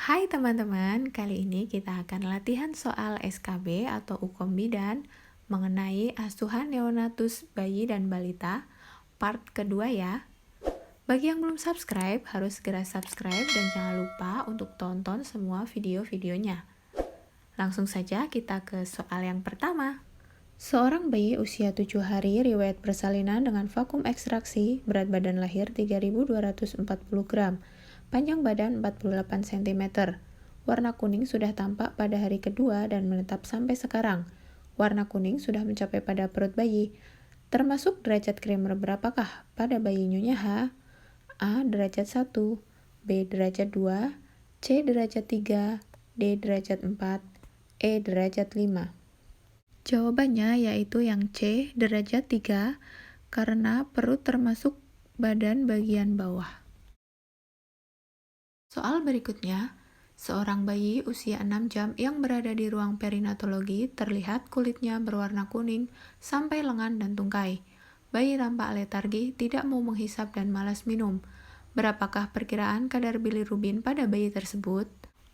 Hai teman-teman, kali ini kita akan latihan soal SKB atau UKOM Bidan mengenai asuhan neonatus bayi dan balita, part kedua ya. Bagi yang belum subscribe, harus segera subscribe dan jangan lupa untuk tonton semua video-videonya. Langsung saja kita ke soal yang pertama. Seorang bayi usia 7 hari riwayat persalinan dengan vakum ekstraksi, berat badan lahir 3.240 gram, panjang badan 48 cm. Warna kuning sudah tampak pada hari kedua dan menetap sampai sekarang. Warna kuning sudah mencapai pada perut bayi. Termasuk derajat krimer berapakah pada bayi Nyonya H? A. Derajat 1, B. Derajat 2, C. Derajat 3, D. Derajat 4, E. Derajat 5. Jawabannya yaitu yang C, derajat 3, karena perut termasuk badan bagian bawah. Soal berikutnya, seorang bayi usia 6 jam yang berada di ruang perinatologi terlihat kulitnya berwarna kuning sampai lengan dan tungkai. Bayi tampak letargi, tidak mau menghisap dan malas minum. Berapakah perkiraan kadar bilirubin pada bayi tersebut?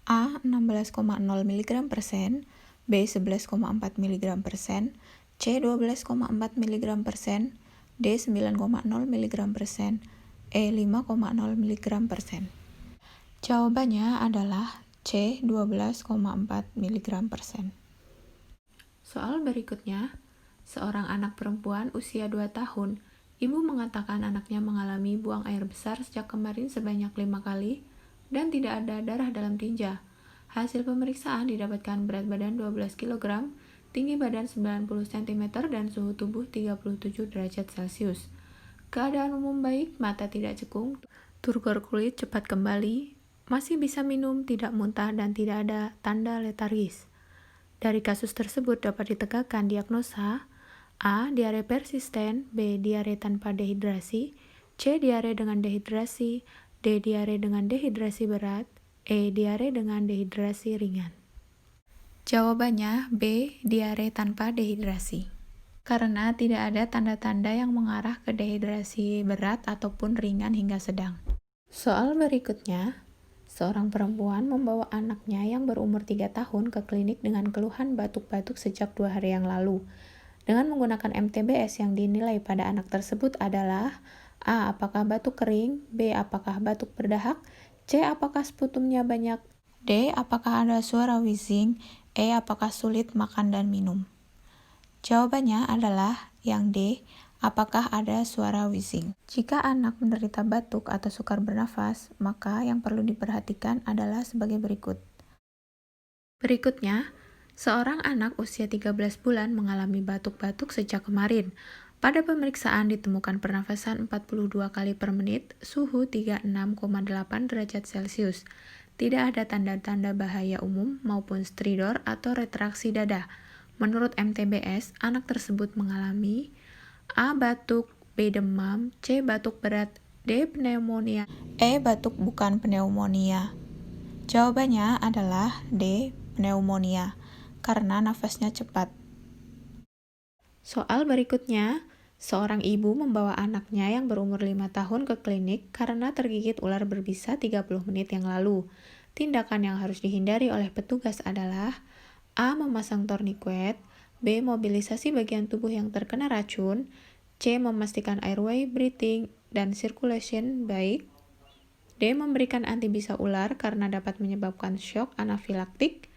A. 16,0 mg/sen, B. 11,4 mg/sen, C. 12,4 mg/sen, D. 9,0 mg/sen, E. 5,0 mg/sen. Jawabannya adalah C. 12,4 mg/sen. Soal berikutnya, seorang anak perempuan usia 2 tahun, ibu mengatakan anaknya mengalami buang air besar sejak kemarin sebanyak 5 kali dan tidak ada darah dalam tinja. Hasil pemeriksaan didapatkan berat badan 12 kg, tinggi badan 90 cm, dan suhu tubuh 37 derajat Celcius. Keadaan umum baik, mata tidak cekung, turgor kulit cepat kembali, masih bisa minum, tidak muntah, dan tidak ada tanda letargis. Dari kasus tersebut dapat ditegakkan diagnosa A. Diare persisten, B. Diare tanpa dehidrasi, C. Diare dengan dehidrasi, D. Diare dengan dehidrasi berat, E. Diare dengan dehidrasi ringan. Jawabannya B. Diare tanpa dehidrasi. Karena tidak ada tanda-tanda yang mengarah ke dehidrasi berat ataupun ringan hingga sedang. Soal berikutnya, seorang perempuan membawa anaknya yang berumur 3 tahun ke klinik dengan keluhan batuk-batuk sejak 2 hari yang lalu. Dengan menggunakan MTBS yang dinilai pada anak tersebut adalah A. Apakah batuk kering, B. Apakah batuk berdahak, C. Apakah sputumnya banyak, D. Apakah ada suara wheezing, E. Apakah sulit makan dan minum. Jawabannya adalah yang D. Apakah ada suara wheezing. Jika anak menderita batuk atau sukar bernafas, maka yang perlu diperhatikan adalah sebagai berikut. Berikutnya, seorang anak usia 13 bulan mengalami batuk-batuk sejak kemarin. Pada pemeriksaan ditemukan pernafasan 42 kali per menit, suhu 36,8 derajat Celcius. Tidak ada tanda-tanda bahaya umum maupun stridor atau retraksi dada. Menurut MTBS, anak tersebut mengalami A. Batuk, B. Demam, C. Batuk berat, D. Pneumonia, E. Batuk bukan pneumonia. Jawabannya adalah D. Pneumonia, karena nafasnya cepat. Soal berikutnya, seorang ibu membawa anaknya yang berumur 5 tahun ke klinik karena tergigit ular berbisa 30 menit yang lalu. Tindakan yang harus dihindari oleh petugas adalah A. Memasang tourniquet, B. Mobilisasi bagian tubuh yang terkena racun, C. Memastikan airway, breathing, dan circulation baik, D. Memberikan antibisa ular karena dapat menyebabkan shock anafilaktik,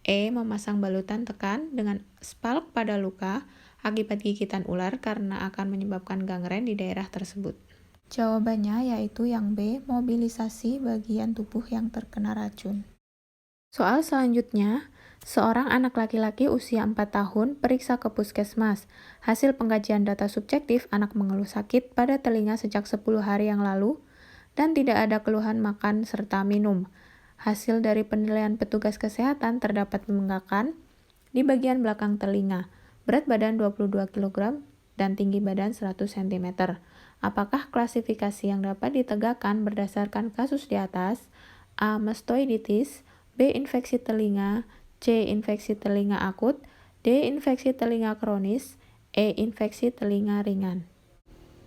E. Memasang balutan tekan dengan spalk pada luka akibat gigitan ular karena akan menyebabkan gangren di daerah tersebut. Jawabannya yaitu yang B. Mobilisasi bagian tubuh yang terkena racun. Soal selanjutnya, seorang anak laki-laki usia 4 tahun periksa ke puskesmas. Hasil pengkajian data subjektif, anak mengeluh sakit pada telinga sejak 10 hari yang lalu dan tidak ada keluhan makan serta minum. Hasil dari penilaian petugas kesehatan terdapat membengkakan di bagian belakang telinga, berat badan 22 kg dan tinggi badan 100 cm. Apakah klasifikasi yang dapat ditegakkan berdasarkan kasus di atas? A. Mastoiditis, B. Infeksi telinga, C. Infeksi telinga akut, D. Infeksi telinga kronis, E. Infeksi telinga ringan.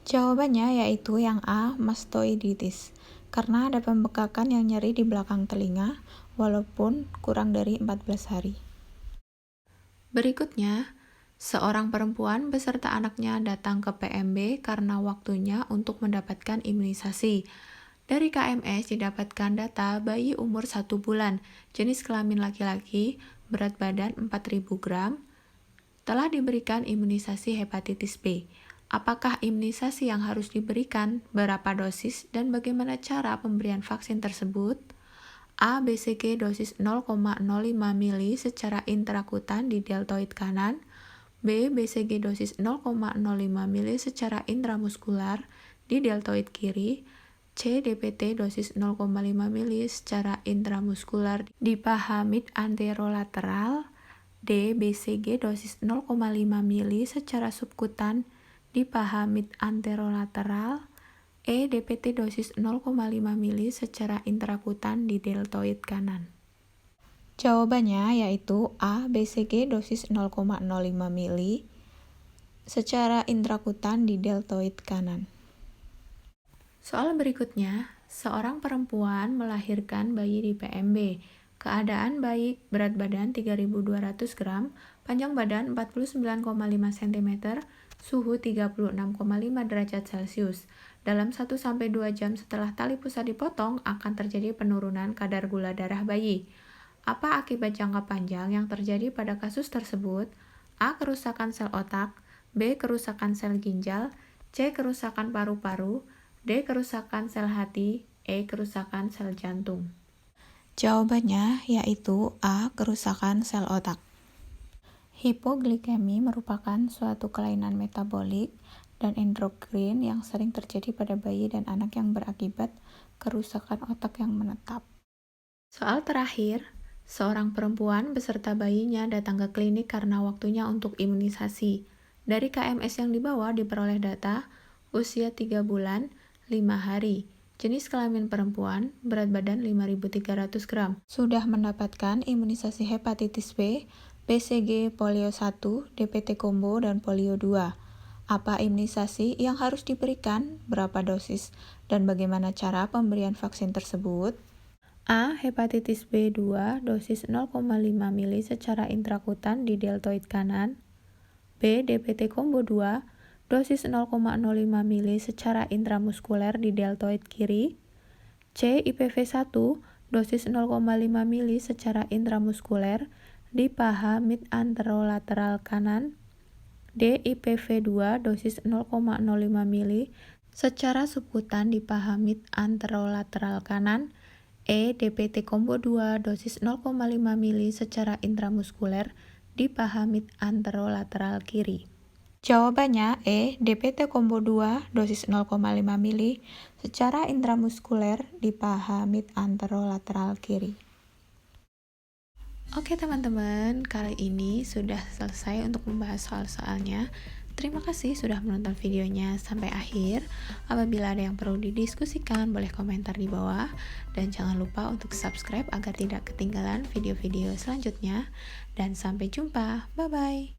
Jawabannya yaitu yang A. Mastoiditis, karena ada pembekakan yang nyeri di belakang telinga, walaupun kurang dari 14 hari. Berikutnya, seorang perempuan beserta anaknya datang ke PMB karena waktunya untuk mendapatkan imunisasi. Dari KMS didapatkan data bayi umur 1 bulan, jenis kelamin laki-laki, berat badan 4.000 gram, telah diberikan imunisasi hepatitis B. Apakah imunisasi yang harus diberikan, berapa dosis, dan bagaimana cara pemberian vaksin tersebut? A. BCG dosis 0,05 mili secara intrakutan di deltoid kanan. B. BCG dosis 0,05 mili secara intramuskular di deltoid kiri. C. DPT dosis 0,5 mili secara intramuskular di paha mid anterolateral. D. BCG dosis 0,5 mili secara subkutan di paha mid anterolateral. E. DPT dosis 0,5 mili secara intrakutan di deltoid kanan. Jawabannya yaitu A. BCG dosis 0,05 mili secara intrakutan di deltoid kanan. Soal berikutnya, seorang perempuan melahirkan bayi di PMB. Keadaan bayi berat badan 3.200 gram, panjang badan 49,5 cm, suhu 36,5 derajat Celcius. Dalam 1-2 jam setelah tali pusat dipotong, akan terjadi penurunan kadar gula darah bayi. Apa akibat jangka panjang yang terjadi pada kasus tersebut? A. Kerusakan sel otak, B. Kerusakan sel ginjal, C. Kerusakan paru-paru, D. Kerusakan sel hati, E. Kerusakan sel jantung. Jawabannya yaitu A. Kerusakan sel otak. Hipoglikemi merupakan suatu kelainan metabolik dan endokrin yang sering terjadi pada bayi dan anak yang berakibat kerusakan otak yang menetap. Soal terakhir, seorang perempuan beserta bayinya datang ke klinik karena waktunya untuk imunisasi. Dari KMS yang dibawa diperoleh data usia 3 bulan, 5 hari, jenis kelamin perempuan, berat badan 5.300 gram. Sudah mendapatkan imunisasi hepatitis B, BCG, polio 1, DPT combo, dan polio 2. Apa imunisasi yang harus diberikan, berapa dosis, dan bagaimana cara pemberian vaksin tersebut? A. Hepatitis B2, dosis 0,5 mili secara intrakutan di deltoid kanan. B. DPT combo 2, dosis 0,05 mili secara intramuskuler di deltoid kiri. C. IPV 1, dosis 0,5 mili secara intramuskuler di paha mid anterolateral kanan. D. IPV 2, dosis 0,05 mili secara subkutan di paha mid anterolateral kanan. E. DPT combo 2, dosis 0,5 mili secara intramuskuler di paha mid anterolateral kiri. Jawabannya E. DPT combo 2, dosis 0,5 mili secara intramuskuler di paha mid anterolateral kiri. Oke teman-teman, kali ini sudah selesai untuk membahas soal-soalnya. Terima kasih sudah menonton videonya sampai akhir. Apabila ada yang perlu didiskusikan, boleh komentar di bawah. Dan jangan lupa untuk subscribe agar tidak ketinggalan video-video selanjutnya. Dan sampai jumpa, bye-bye.